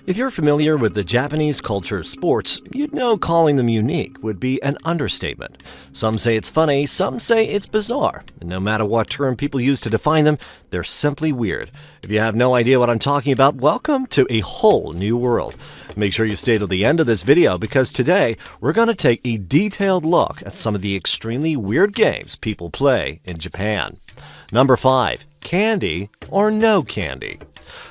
If you're familiar with the Japanese culture of sports, you'd know calling them unique would be an understatement. Some say it's funny, some say it's bizarre. And no matter what term people use to define them, they're simply weird. If you have no idea what I'm talking about, welcome to a whole new world. Make sure you stay till the end of this video because today we're going to take a detailed look at some of the extremely weird games people play in Japan. Number 5. Candy or no candy?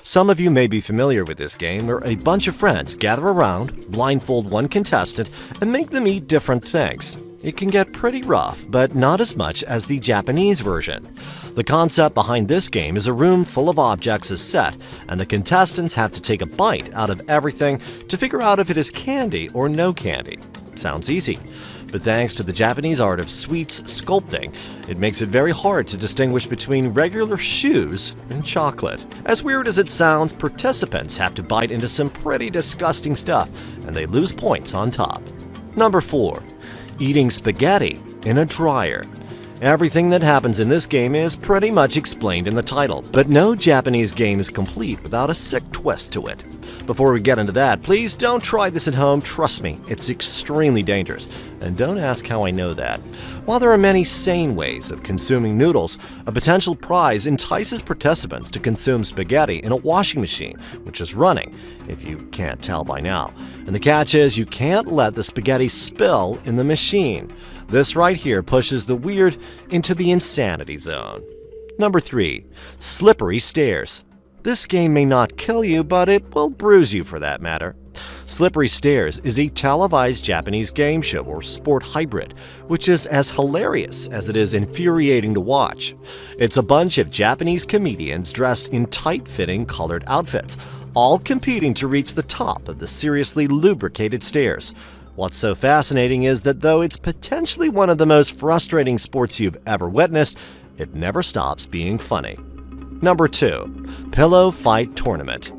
Some of you may be familiar with this game where a bunch of friends gather around, blindfold one contestant, and make them eat different things. It can get pretty rough, but not as much as the Japanese version. The concept behind this game is a room full of objects is set, and the contestants have to take a bite out of everything to figure out if it is candy or no candy. Sounds easy. But thanks to the Japanese art of sweets sculpting, it makes it very hard to distinguish between regular shoes and chocolate. As weird as it sounds, participants have to bite into some pretty disgusting stuff, and they lose points on top. Number 4. Eating spaghetti in a dryer. Everything that happens in this game is pretty much explained in the title, but no Japanese game is complete without a sick twist to it. Before we get into that, please don't try this at home. Trust me, it's extremely dangerous. And don't ask how I know that. While there are many sane ways of consuming noodles, a potential prize entices participants to consume spaghetti in a washing machine, which is running, if you can't tell by now. And the catch is you can't let the spaghetti spill in the machine. This right here pushes the weird into the insanity zone. Number 3. Slippery stairs. This game may not kill you, but it will bruise you for that matter. Slippery Stairs is a televised Japanese game show or sport hybrid, which is as hilarious as it is infuriating to watch. It's a bunch of Japanese comedians dressed in tight-fitting colored outfits, all competing to reach the top of the seriously lubricated stairs. What's so fascinating is that though it's potentially one of the most frustrating sports you've ever witnessed, it never stops being funny. Number 2. Pillow Fight Tournament.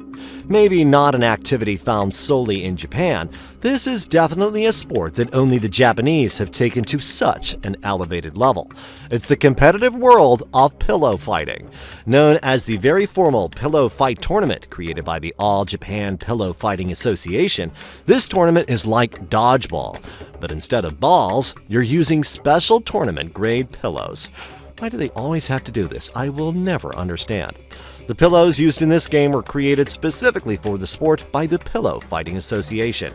Maybe not an activity found solely in Japan, this is definitely a sport that only the Japanese have taken to such an elevated level. It's the competitive world of pillow fighting. Known as the very formal Pillow Fight Tournament created by the All Japan Pillow Fighting Association, this tournament is like dodgeball, but instead of balls, you're using special tournament-grade pillows. Why do they always have to do this? I will never understand. The pillows used in this game were created specifically for the sport by the Pillow Fighting Association.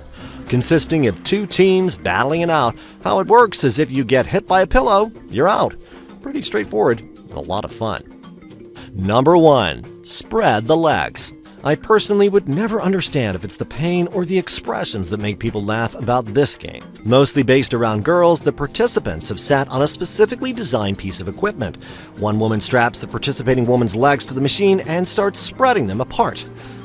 Consisting of 2 teams battling it out, how it works is if you get hit by a pillow, you're out. Pretty straightforward, and a lot of fun. Number 1. Spread the legs. I personally would never understand if it's the pain or the expressions that make people laugh about this game. Mostly based around girls, the participants have sat on a specifically designed piece of equipment. One woman straps the participating woman's legs to the machine and starts spreading them apart.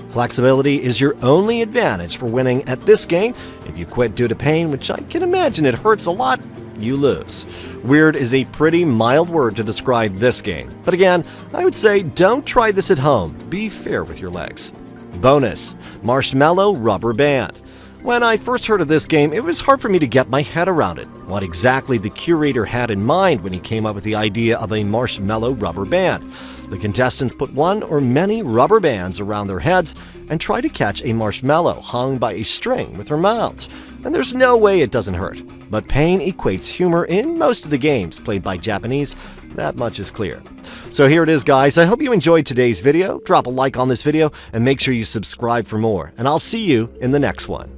Flexibility is your only advantage for winning at this game. If you quit due to pain, which I can imagine it hurts a lot, you lose. Weird is a pretty mild word to describe this game. But again, I would say don't try this at home. Be fair with your legs. Bonus: Marshmallow Rubber Band. When I first heard of this game, it was hard for me to get my head around it. What exactly the curator had in mind when he came up with the idea of a marshmallow rubber band. The contestants put one or many rubber bands around their heads and try to catch a marshmallow hung by a string with their mouths. And there's no way it doesn't hurt. But pain equates humor in most of the games played by Japanese. That much is clear. So here it is, guys. I hope you enjoyed today's video. Drop a like on this video and make sure you subscribe for more. And I'll see you in the next one.